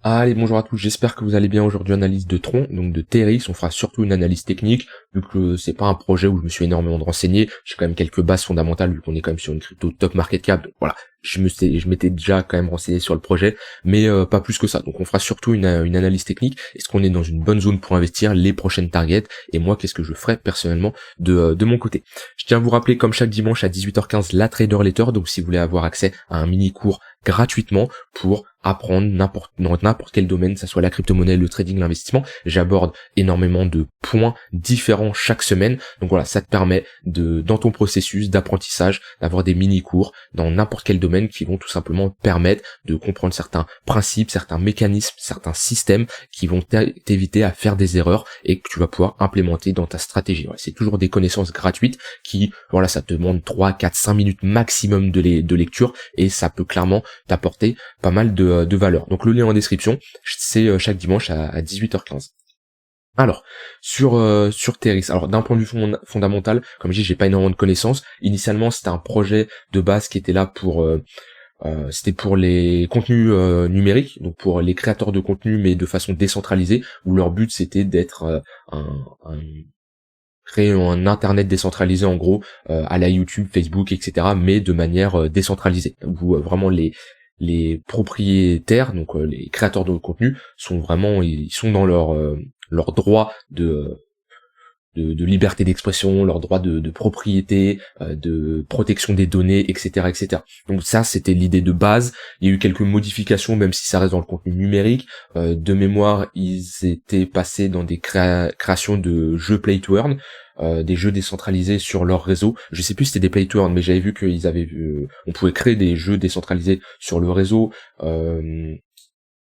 Allez, bonjour à tous, j'espère que vous allez bien. Aujourd'hui, analyse de Tron, donc de TRX. On fera surtout une analyse technique, vu que c'est pas un projet où je me suis énormément renseigné. J'ai quand même quelques bases fondamentales, vu qu'on est quand même sur une crypto top market cap. Donc voilà, je m'étais déjà quand même renseigné sur le projet, mais pas plus que ça. Donc on fera surtout une analyse technique. Est-ce qu'on est dans une bonne zone pour investir, les prochaines targets, et moi, qu'est-ce que je ferai personnellement de mon côté. Je tiens à vous rappeler, comme chaque dimanche à 18h15, la Trader Letter. Donc si vous voulez avoir accès à un mini cours gratuitement pour apprendre dans n'importe quel domaine, que ça soit la crypto-monnaie, le trading, l'investissement. J'aborde énormément de points différents chaque semaine. Donc voilà, ça te permet dans ton processus d'apprentissage, d'avoir des mini-cours dans n'importe quel domaine qui vont tout simplement permettre de comprendre certains principes, certains mécanismes, certains systèmes qui vont t'éviter à faire des erreurs et que tu vas pouvoir implémenter dans ta stratégie. Voilà, c'est toujours des connaissances gratuites qui, voilà, ça te demande 3, 4, 5 minutes maximum de lecture et ça peut clairement t'apporter pas mal de valeur. Donc le lien en description, c'est chaque dimanche à 18h15. Alors, sur TRX, alors d'un point de vue fondamental, comme je dis, j'ai pas énormément de connaissances. Initialement, c'était un projet de base qui était là pour c'était pour les contenus numériques, donc pour les créateurs de contenu, mais de façon décentralisée, où leur but c'était d'être créer un internet décentralisé en gros, à la YouTube, Facebook, etc., mais de manière décentralisée, où vraiment les propriétaires, donc les créateurs de contenu, ils sont dans leur droit de liberté d'expression, leur droit de propriété, de protection des données, etc., etc. Donc ça, c'était l'idée de base. Il y a eu quelques modifications, même si ça reste dans le contenu numérique. De mémoire, ils étaient passés dans des créations de jeux play to earn, des jeux décentralisés sur leur réseau. Je sais plus si c'était des play to earn, mais j'avais vu qu'ils avaient on pouvait créer des jeux décentralisés sur le réseau.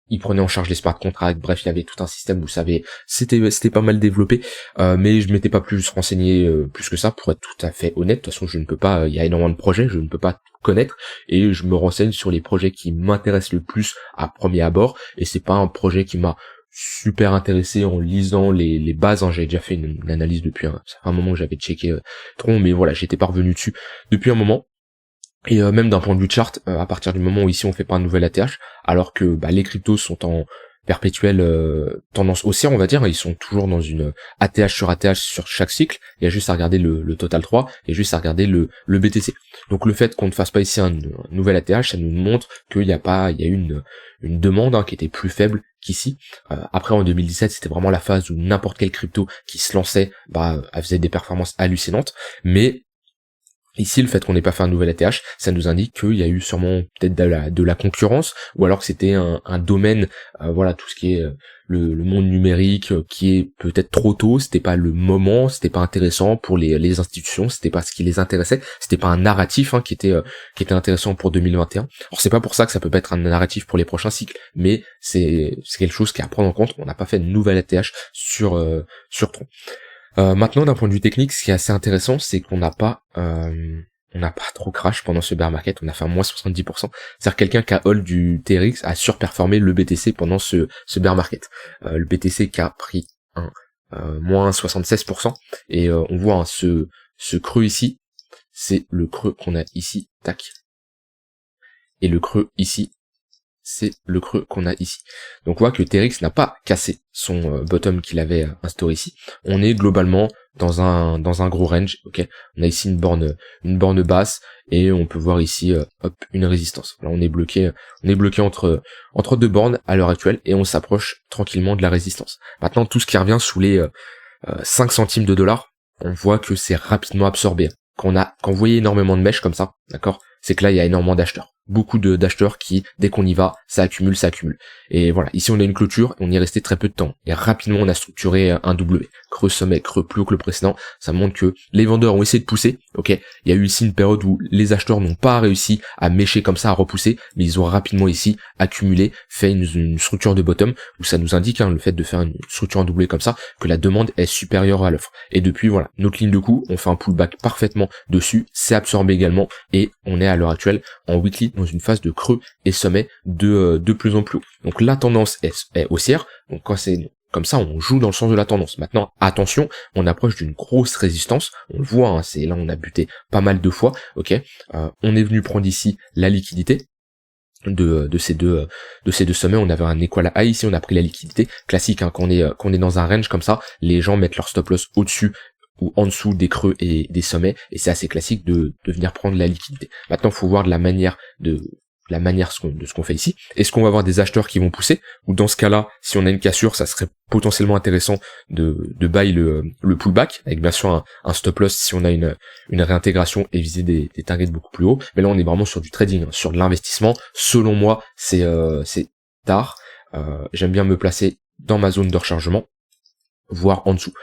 Ils prenaient en charge les smart contracts, bref, il y avait tout un système, vous savez, c'était pas mal développé, mais je m'étais pas plus renseigné plus que ça, pour être tout à fait honnête. De toute façon, je ne peux pas, il y a énormément de projets, je ne peux pas tout connaître, et je me renseigne sur les projets qui m'intéressent le plus à premier abord, et c'est pas un projet qui m'a super intéressé en lisant les bases, hein. J'avais déjà fait une analyse depuis ça fait un moment que j'avais checké Tron, mais voilà, j'étais pas revenu dessus depuis un moment. Et même d'un point de vue de chart, à partir du moment où ici on fait pas un nouvel ATH, alors que les cryptos sont en perpétuelle tendance haussière, on va dire, ils sont toujours dans une ATH sur ATH sur chaque cycle. Il y a juste à regarder le Total 3 et juste à regarder le BTC. Donc le fait qu'on ne fasse pas ici un nouvel ATH, ça nous montre qu'il y a eu une demande qui était plus faible qu'ici. Après en 2017, c'était vraiment la phase où n'importe quelle crypto qui se lançait, elle faisait des performances hallucinantes, mais ici, le fait qu'on n'ait pas fait un nouvel ATH, ça nous indique qu'il y a eu sûrement peut-être de la concurrence, ou alors que c'était un domaine, voilà, tout ce qui est le monde numérique, qui est peut-être trop tôt, c'était pas le moment, c'était pas intéressant pour les institutions, c'était pas ce qui les intéressait, c'était pas un narratif qui était intéressant pour 2021. Alors c'est pas pour ça que ça peut pas être un narratif pour les prochains cycles, mais c'est quelque chose qui est à prendre en compte. On n'a pas fait de nouvelle ATH sur Tron. Maintenant, d'un point de vue technique, ce qui est assez intéressant, c'est qu'on n'a pas trop crash pendant ce bear market. On a fait un moins 70%. C'est-à-dire quelqu'un qui a hold du TRX a surperformé le BTC pendant ce bear market. Le BTC qui a pris un moins 76%. Et on voit ce creux ici, c'est le creux qu'on a ici, tac. Et le creux ici, c'est le creux qu'on a ici. Donc on voit que TRX n'a pas cassé son bottom qu'il avait instauré ici. On est globalement dans un gros range, ok. On a ici une borne basse et on peut voir ici une résistance. Là on est bloqué entre deux bornes à l'heure actuelle et on s'approche tranquillement de la résistance. Maintenant tout ce qui revient sous les 5 centimes de dollars, on voit que c'est rapidement absorbé. Quand vous voyez énormément de mèches comme ça, d'accord, c'est que là il y a énormément d'acheteurs. Beaucoup d'acheteurs qui, dès qu'on y va, ça accumule. Et voilà, ici on a une clôture, on y est resté très peu de temps. Et rapidement on a structuré un W. Creux sommet, creux plus haut que le précédent. Ça montre que les vendeurs ont essayé de pousser, ok. Il y a eu ici une période où les acheteurs n'ont pas réussi à mêcher comme ça, à repousser, mais ils ont rapidement ici accumulé, fait une structure de bottom, où ça nous indique, le fait de faire une structure en doublé comme ça, que la demande est supérieure à l'offre. Et depuis, voilà, notre ligne de coup, on fait un pullback parfaitement dessus, c'est absorbé également, et on est à l'heure actuelle en weekly dans une phase de creux et sommet de plus en plus haut. Donc la tendance est haussière, donc quand c'est comme ça, on joue dans le sens de la tendance. Maintenant, attention, on approche d'une grosse résistance, on le voit, c'est là on a buté pas mal de fois, ok. On est venu prendre ici la liquidité, de ces deux sommets. On avait un equal high, ici on a pris la liquidité classique, hein, quand on est dans un range comme ça, les gens mettent leur stop loss au-dessus ou en dessous des creux et des sommets, et c'est assez classique de venir prendre la liquidité. Maintenant, faut voir de la manière de ce qu'on fait ici. Est-ce qu'on va avoir des acheteurs qui vont pousser, ou dans ce cas-là, si on a une cassure, ça serait potentiellement intéressant de buy le pullback, avec bien sûr un stop loss si on a une réintégration et viser des targets beaucoup plus haut. Mais là, on est vraiment sur du trading, hein, sur de l'investissement. Selon moi, c'est tard. J'aime bien me placer dans ma zone de rechargement, voire en dessous.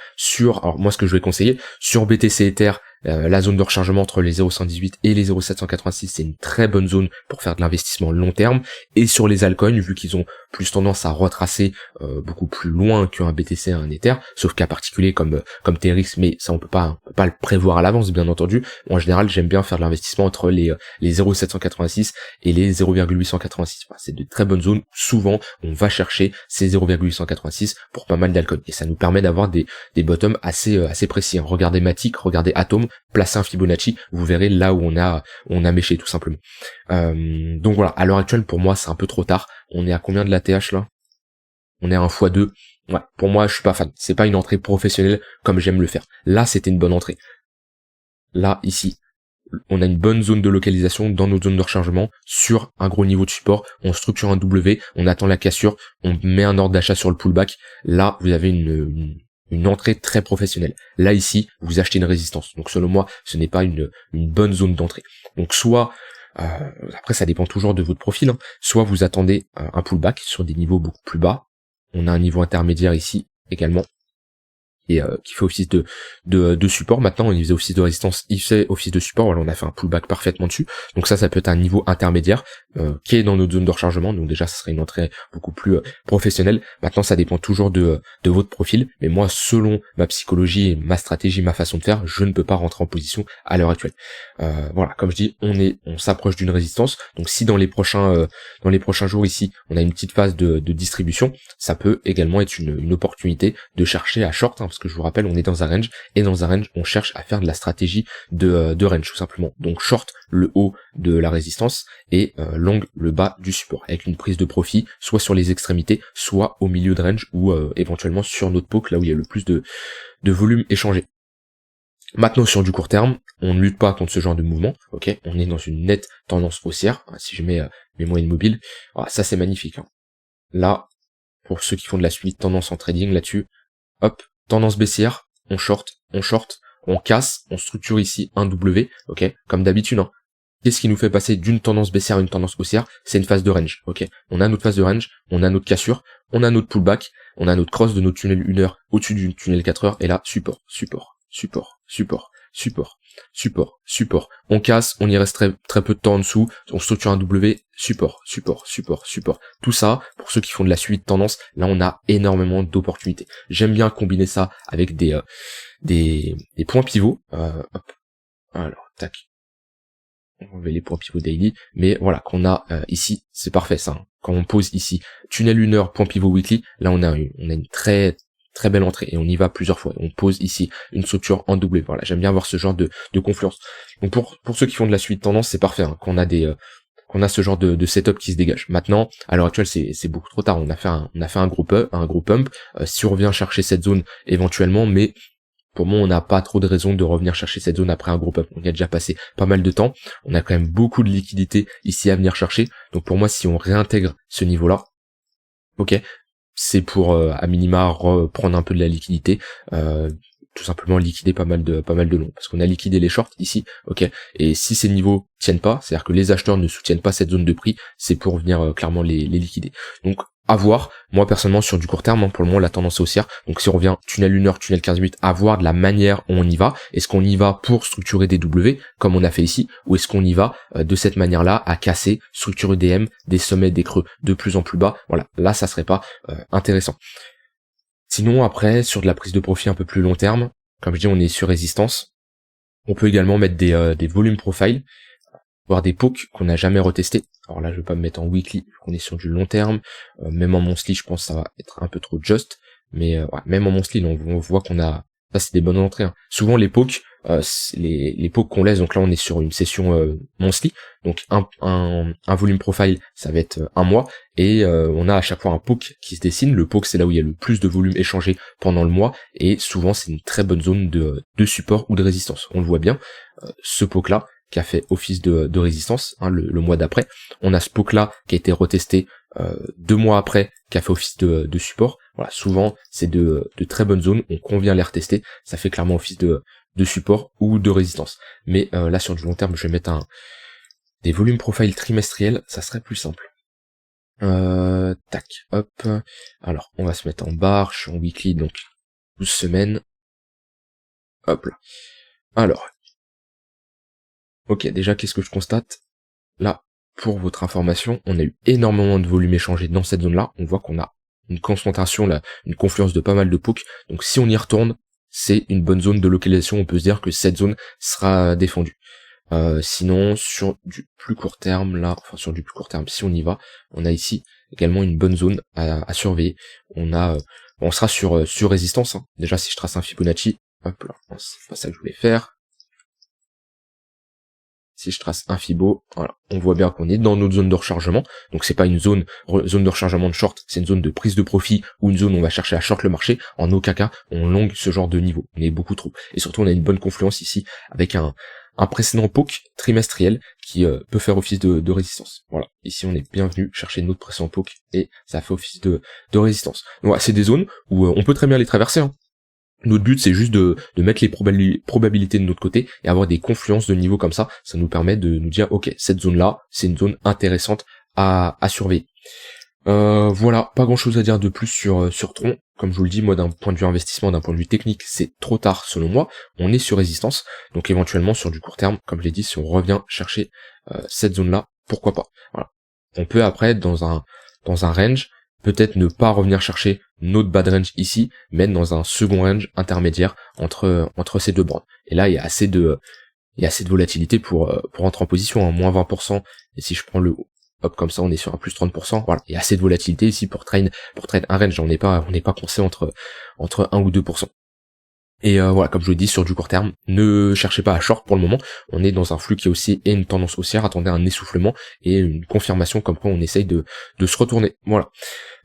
Alors moi, ce que je vais conseiller, sur BTC Ether, la zone de rechargement entre les 0,118 et les 0,786, c'est une très bonne zone pour faire de l'investissement long terme. Et sur les altcoins, vu qu'ils ont plus tendance à retracer beaucoup plus loin qu'un BTC et un Ether, sauf cas particulier comme TRX, mais ça on peut pas le prévoir à l'avance, bien entendu. Moi, en général, j'aime bien faire de l'investissement entre les 0,786 et les 0,886. Enfin, c'est de très bonnes zones. Souvent, on va chercher ces 0,886 pour pas mal d'alcoins. Et ça nous permet d'avoir des bottoms assez précis. Regardez Matic, regardez Atom, placez un Fibonacci, vous verrez là où on a méché tout simplement. Donc voilà, à l'heure actuelle, pour moi, c'est un peu trop tard. On est à combien de l'ATH là? On est à 1 x 2. Ouais, pour moi, je suis pas fan. C'est pas une entrée professionnelle comme j'aime le faire. Là, c'était une bonne entrée. Là, ici, on a une bonne zone de localisation dans notre zone de rechargement sur un gros niveau de support. On structure un W, on attend la cassure, on met un ordre d'achat sur le pullback. Là, vous avez une entrée très professionnelle. Là, ici, vous achetez une résistance. Donc, selon moi, ce n'est pas une bonne zone d'entrée. Donc, soit, après, ça dépend toujours de votre profil, hein, soit vous attendez un pullback sur des niveaux beaucoup plus bas. On a un niveau intermédiaire ici également, et qui fait office de support. Maintenant, il faisait office de résistance, il fait office de support. Voilà, on a fait un pullback parfaitement dessus. Donc ça peut être un niveau intermédiaire qui est dans notre zone de rechargement. Donc déjà, ça serait une entrée beaucoup plus professionnelle. Maintenant, ça dépend toujours de votre profil. Mais moi, selon ma psychologie, ma stratégie, ma façon de faire, je ne peux pas rentrer en position à l'heure actuelle. Voilà, comme je dis, on s'approche d'une résistance. Donc si dans les prochains jours ici, on a une petite phase de distribution, ça peut également être une opportunité de chercher à short, hein, parce que je vous rappelle, on est dans un range, et dans un range, on cherche à faire de la stratégie de range, tout simplement. Donc short le haut de la résistance et long le bas du support, avec une prise de profit, soit sur les extrémités, soit au milieu de range, ou éventuellement sur notre poke, là où il y a le plus de volume échangé. Maintenant, sur du court terme, on ne lutte pas contre ce genre de mouvement, ok. On est dans une nette tendance haussière. Si je mets mes moyennes mobiles, ça c'est magnifique, hein. Là, pour ceux qui font de la suite tendance en trading là-dessus, hop, tendance baissière, on short, on casse, on structure ici un W, ok, comme d'habitude, hein. Qu'est-ce qui nous fait passer d'une tendance baissière à une tendance haussière? C'est une phase de range, ok. On a notre phase de range, on a notre cassure, on a notre pullback, on a notre cross de notre tunnel 1 heure au-dessus du tunnel 4 heures, et là, support. On casse, on y reste très peu de temps en dessous, on structure un W, support. Tout ça, pour ceux qui font de la suite tendance, là on a énormément d'opportunités. J'aime bien combiner ça avec des points pivots. Hop. Alors, tac. On va les points pivots daily, mais voilà, qu'on a ici, c'est parfait ça, hein. Quand on pose ici, tunnel 1 heure, point pivot weekly, là on a une très belle entrée, et on y va plusieurs fois. On pose ici une structure en W. Voilà, j'aime bien avoir ce genre de confluence. Donc pour ceux qui font de la suite tendance, c'est parfait, hein, qu'on a ce genre de setup qui se dégage. Maintenant, à l'heure actuelle, c'est beaucoup trop tard. On a fait un gros pump. Si on revient chercher cette zone éventuellement, mais pour moi, on n'a pas trop de raison de revenir chercher cette zone après un gros pump. On y a déjà passé pas mal de temps. On a quand même beaucoup de liquidités ici à venir chercher. Donc pour moi, si on réintègre ce niveau-là, ok, c'est pour à minima reprendre un peu de la liquidité, tout simplement liquider pas mal de longs, parce qu'on a liquidé les shorts ici, ok, et si ces niveaux tiennent pas, c'est-à-dire que les acheteurs ne soutiennent pas cette zone de prix, c'est pour venir clairement les liquider. Donc à voir. Moi personnellement sur du court terme, hein, pour le moment la tendance est haussière, donc si on revient tunnel 1 heure, tunnel 15 minutes, à voir de la manière où on y va. Est-ce qu'on y va pour structurer des W comme on a fait ici, ou est-ce qu'on y va de cette manière-là à casser, structurer des M, des sommets, des creux de plus en plus bas? Voilà, là ça serait pas intéressant. Sinon après, sur de la prise de profit un peu plus long terme, comme je dis, on est sur résistance. On peut également mettre des volume profile, voire des pokes qu'on n'a jamais retesté. Alors là, je vais pas me mettre en weekly, qu'on est sur du long terme. Même en monthly, je pense que ça va être un peu trop just. Mais ouais, même en monthly, on voit qu'on a Ça c'est des bonnes entrées, hein. Souvent les pokes, les pokes qu'on laisse, donc là on est sur une session monthly, donc un volume profile ça va être un mois, et on a à chaque fois un poke qui se dessine. Le poke c'est là où il y a le plus de volume échangé pendant le mois, et souvent c'est une très bonne zone de support ou de résistance. On le voit bien, ce poke là qui a fait office de résistance, hein, le mois d'après. On a ce poke là qui a été retesté 2 mois après, qui a fait office de support. Voilà, souvent c'est de très bonnes zones, on convient les retester, ça fait clairement office de support ou de résistance. Mais là sur du long terme, je vais mettre des volumes profile trimestriels, ça serait plus simple. Tac, hop. Alors, on va se mettre en barre, je suis en weekly, donc 12 semaines. Hop là. Alors. Ok, déjà, qu'est-ce que je constate? Là, pour votre information, on a eu énormément de volume échangé dans cette zone-là. On voit qu'on a une concentration, là, une confluence de pas mal de pokes. Donc si on y retourne, c'est une bonne zone de localisation. On peut se dire que cette zone sera défendue. Sinon, sur du plus court terme, là, enfin sur du plus court terme, si on y va, on a ici également une bonne zone à surveiller. On sera sur résistance, hein. Déjà, si je trace un Fibonacci, hop là, c'est pas ça que je voulais faire. Si je trace un Fibo, voilà, on voit bien qu'on est dans notre zone de rechargement. Donc c'est pas une zone de rechargement de short, c'est une zone de prise de profit ou une zone où on va chercher à short le marché. En aucun cas on longue ce genre de niveau, on est beaucoup trop. Et surtout on a une bonne confluence ici avec un précédent poke trimestriel qui peut faire office de résistance. Voilà, ici on est bienvenu chercher notre précédent poke et ça fait office de résistance. Donc voilà, c'est des zones où on peut très bien les traverser, hein. Notre but c'est juste de mettre les probabilités de notre côté et avoir des confluences de niveau comme ça nous permet de nous dire ok, cette zone là c'est une zone intéressante à surveiller. Voilà, pas grand chose à dire de plus sur Tron. Comme je vous le dis, moi d'un point de vue investissement, d'un point de vue technique, c'est trop tard selon moi. On est sur résistance, donc éventuellement sur du court terme, comme je l'ai dit, si on revient chercher cette zone là, pourquoi pas. Voilà. On peut après dans un range peut-être ne pas revenir chercher notre bad range ici, mais dans un second range intermédiaire entre ces deux bandes. Et là, il y a assez de volatilité pour entrer en position, hein, moins 20%. Et si je prends le hop comme ça, on est sur un plus 30%. Voilà, il y a assez de volatilité ici pour trade un range. On n'est pas coincé entre 1 ou 2%. Et voilà, comme je vous le dis, sur du court terme, ne cherchez pas à short pour le moment. On est dans un flux qui est aussi et une tendance haussière. Attendez un essoufflement et une confirmation comme quoi on essaye de se retourner. Voilà.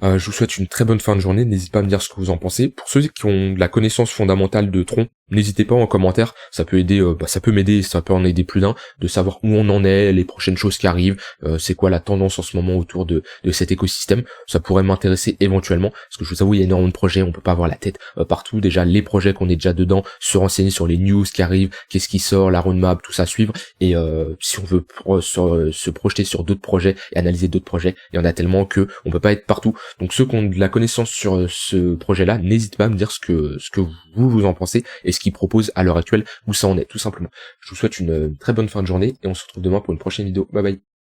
Je vous souhaite une très bonne fin de journée. N'hésitez pas à me dire ce que vous en pensez. Pour ceux qui ont de la connaissance fondamentale de Tron, n'hésitez pas en commentaire. Ça peut aider, ça peut m'aider, ça peut en aider plus d'un, de savoir où on en est, les prochaines choses qui arrivent, c'est quoi la tendance en ce moment autour de cet écosystème. Ça pourrait m'intéresser éventuellement, parce que je vous avoue, il y a énormément de projets, on peut pas avoir la tête partout. Déjà, les projets qu'on est déjà dedans, se renseigner sur les news qui arrivent, qu'est-ce qui sort, la roadmap, tout ça suivre. Et si on veut se projeter sur d'autres projets et analyser d'autres projets, il y en a tellement que on peut pas être partout. Donc ceux qui ont de la connaissance sur ce projet-là, n'hésitez pas à me dire ce que vous en pensez et ce qu'ils proposent à l'heure actuelle, où ça en est, tout simplement. Je vous souhaite une très bonne fin de journée et on se retrouve demain pour une prochaine vidéo. Bye bye.